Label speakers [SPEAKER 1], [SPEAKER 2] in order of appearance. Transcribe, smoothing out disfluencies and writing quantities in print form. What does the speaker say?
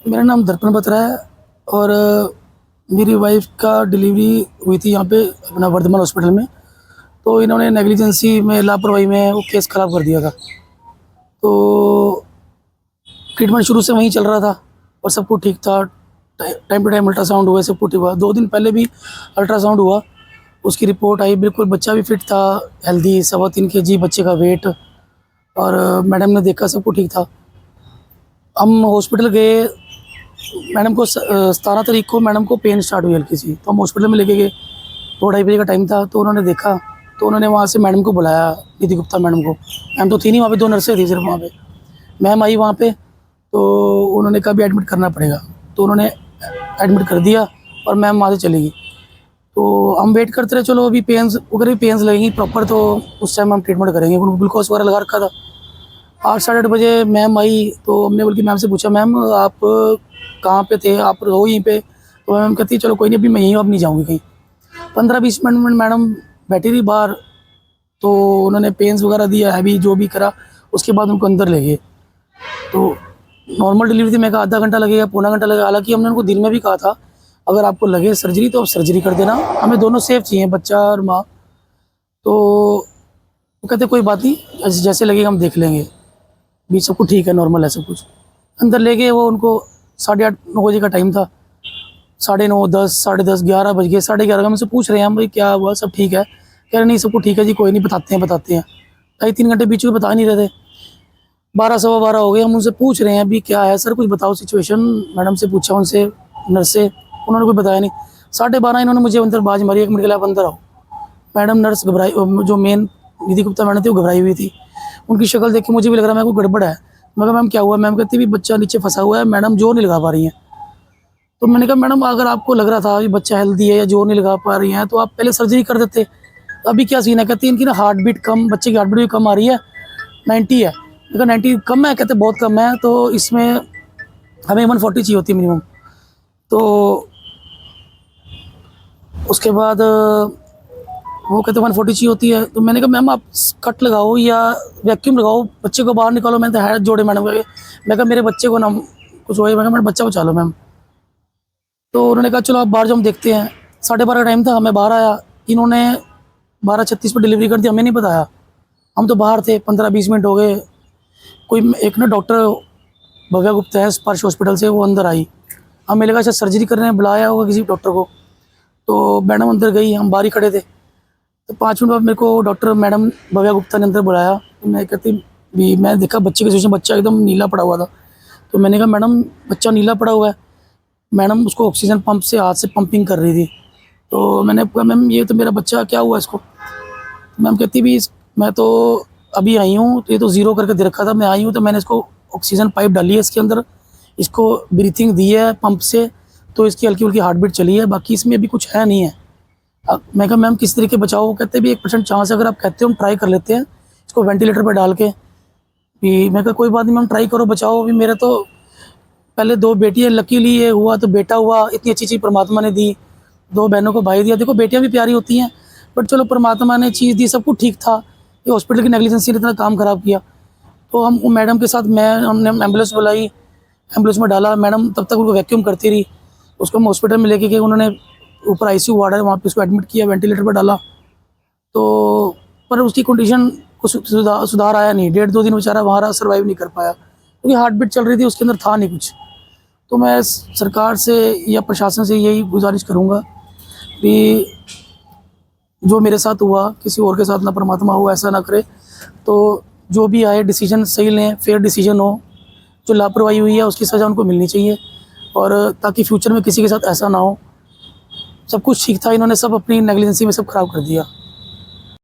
[SPEAKER 1] मेरा नाम दर्पण बत्रा है और मेरी वाइफ़ का डिलीवरी हुई थी यहाँ पे अपना वर्धमान हॉस्पिटल में। तो इन्होंने नेग्लिजेंसी में, लापरवाही में वो केस ख़राब कर दिया था। तो ट्रीटमेंट शुरू से वहीं चल रहा था और सब कुछ ठीक था। टाइम टू टाइम अल्ट्रासाउंड हुआ, सब कुछ ठीक हुआ। 2 दिन पहले भी अल्ट्रासाउंड हुआ, उसकी रिपोर्ट आई, बिल्कुल बच्चा भी फिट था, हेल्दी, 3.25 केजी बच्चे का वेट। और मैडम ने देखा सब कुछ ठीक था। हम हॉस्पिटल गए, मैडम को 17 तारीख को मैडम को पेन स्टार्ट हुई हल्की सी, तो हम हॉस्पिटल में लेके गए। 2-2:30 बजे का टाइम था, तो उन्होंने देखा, तो उन्होंने वहाँ से मैडम को बुलाया, निधि गुप्ता मैडम को। मैम तो थी नहीं वहाँ पे, 2 नर्सें थी सिर्फ वहाँ पे। मैम आई वहाँ पे, तो उन्होंने कहा भी एडमिट करना पड़ेगा, तो उन्होंने एडमिट कर दिया और मैम वहाँ से चली गई। तो हम वेट करते रहे, चलो अभी पेन्स अगर भी पेन्स लगेंगी प्रॉपर तो उस टाइम हम ट्रीटमेंट करेंगे। उनको ग्लूकोज वगैरह लगा रखा था। 8 साढ़े 8 बजे मैम आई, तो हमने बल्कि मैम से पूछा, मैम आप कहाँ पे थे, आप रहो यहीं पे? तो मैम कहती चलो कोई नहीं, अभी मैं यहीं हूँ, अब नहीं जाऊँगी कहीं। 15-20 मिनट मैडम बैठी रही बाहर, तो उन्होंने पेन्स वगैरह दिया, हैवी जो भी करा, उसके बाद उनको अंदर ले गए। तो नॉर्मल डिलीवरी थी, मैं कहा आधा घंटा लगेगा, पौना घंटा लगेगा। हालांकि हमने उनको दिन में भी कहा था अगर आपको लगे सर्जरी तो आप सर्जरी कर देना, हमें दोनों सेफ चाहिए, बच्चा और माँ। तो वो कहते कोई बात नहीं, जैसे लगेगा हम देख लेंगे, भी सब कुछ ठीक है, नॉर्मल है सब कुछ। अंदर ले गए, वो उनको 8:30-9 बजे का टाइम था। 9:30, 10, 10:30, 11 बज गए। 11:30 हमसे पूछ रहे हैं, हम भाई क्या हुआ, सब ठीक है? कह रहे नहीं सब कुछ ठीक है जी, कोई नहीं, बताते हैं। 2-3 घंटे बीच में बता नहीं रहे थे। 12, सवा 12 हो गए, हम उनसे पूछ रहे हैं अभी क्या है सर, कुछ बताओ सिचुएशन। मैडम से पूछा, उनसे, नर्स से, उन्होंने कुछ बताया नहीं। 12:30 इन्होंने मुझे अंदर बाज मारी, 1 मिनट के लिए आप अंदर आओ। मैडम नर्स घबराई, जो मेन निधि गुप्ता मैडम थी वो घबराई हुई थी। उनकी शक्ल देख के मुझे भी लग रहा है कोई गड़बड़ है। मैं कहा मैम क्या हुआ? मैम कहती भी बच्चा नीचे फंसा हुआ है, मैडम जोर नहीं लगा पा रही हैं। तो मैंने कहा मैडम अगर आपको लग रहा था कि बच्चा हेल्दी है या जोर नहीं लगा पा रही हैं तो आप पहले सर्जरी कर देते। अभी क्या सीन है? कहती है इनकी ना हार्ट बीट कम, बच्चे की हार्ट बीट भी कम आ रही है, 90 है। मैं कहा 90 कम है? कहते बहुत कम है, तो इसमें हमें 140 चाहिए होती है मिनिमम। तो उसके बाद वो कहते 140 चाहिए होती है। तो मैंने कहा मैम आप कट लगाओ या वैक्यूम लगाओ, बच्चे को बाहर निकालो। मैंने तो हाथ जोड़े मैडम के, मैं कहा मेरे बच्चे को ना कुछ हो, मैं कहा मेरा बच्चा बचा लो मैम। तो उन्होंने कहा चलो आप बाहर जाओ, हम देखते हैं। 12:30 का टाइम था, मैं बाहर आया, इन्होंने 12:36 पर डिलीवरी कर दी, हमें नहीं बताया। हम तो बाहर थे, 15-20 मिनट हो गए। कोई एक ना डॉक्टर भव्या गुप्ता है स्पर्श हॉस्पिटल से, वो अंदर आई। हमें लगा शायद सर्जरी करने बुलाया होगा किसी डॉक्टर को। तो मैडम अंदर गई, हम बाहर ही खड़े थे। तो 5 मिनट बाद मेरे को डॉक्टर मैडम भव्या गुप्ता ने अंदर बुलाया। तो मैं कहती भी, मैं देखा बच्चे की सिचुएशन, बच्चा एकदम नीला पड़ा हुआ था। तो मैंने कहा मैडम बच्चा नीला पड़ा हुआ है। मैडम उसको ऑक्सीजन पंप से हाथ से पंपिंग कर रही थी। तो मैंने कहा मैम ये तो मेरा बच्चा, क्या हुआ इसको? मैम कहती भी मैं तो अभी आई हूँ, तो ये तो ज़ीरो करके दे रखा था, मैं आई हूँ तो मैंने इसको ऑक्सीजन पाइप डाली है इसके अंदर, इसको ब्रीथिंग दी है पंप से, तो इसकी हल्की हल्की हार्ट बीट चली है, बाकी इसमें अभी कुछ है नहीं है। मैं कहा मैम किस तरीके बचाओ? कहते भी 1% चांस है, अगर आप कहते हो हम ट्राई कर लेते हैं इसको वेंटिलेटर पर डाल के भी। मैं कहा कोई बात नहीं मैम, ट्राई करो, बचाओ। अभी मेरे तो पहले 2 बेटियाँ, लकीली ये हुआ तो बेटा हुआ, इतनी अच्छी चीज़ परमात्मा ने दी। 2 बहनों को भाई दिया। देखो बेटियाँ भी प्यारी होती हैं, बट चलो परमात्मा ने चीज़ दी, सब कुछ ठीक था। ये हॉस्पिटल की नेग्लिजेंसी ने इतना काम ख़राब किया। तो हम मैडम के साथ, हमने एम्बुलेंस बुलाई, एम्बुलेंस में डाला। मैडम तब तक उनको वैक्यूम करती रही। उसको हम हॉस्पिटल में लेके गए, उन्होंने ऊपर आईसीयू वार्ड है वहाँ पे उसको एडमिट किया, वेंटिलेटर पर डाला। तो पर उसकी कंडीशन को सुधार आया नहीं। 1.5-2 दिन बेचारा वहाँ सर्वाइव नहीं कर पाया, क्योंकि हार्ट बीट चल रही थी, उसके अंदर था नहीं कुछ। तो मैं सरकार से या प्रशासन से यही गुजारिश करूँगा कि जो मेरे साथ हुआ किसी और के साथ ना परमात्मा हो, ऐसा ना करे। तो जो भी आए डिसीजन सही लें, फेयर डिसीजन हो। जो लापरवाही हुई है उसकी सज़ा उनको मिलनी चाहिए, और ताकि फ्यूचर में किसी के साथ ऐसा ना हो। सब कुछ ठीक था, इन्होंने सब अपनी नेग्लिजेंसी में सब खराब कर दिया।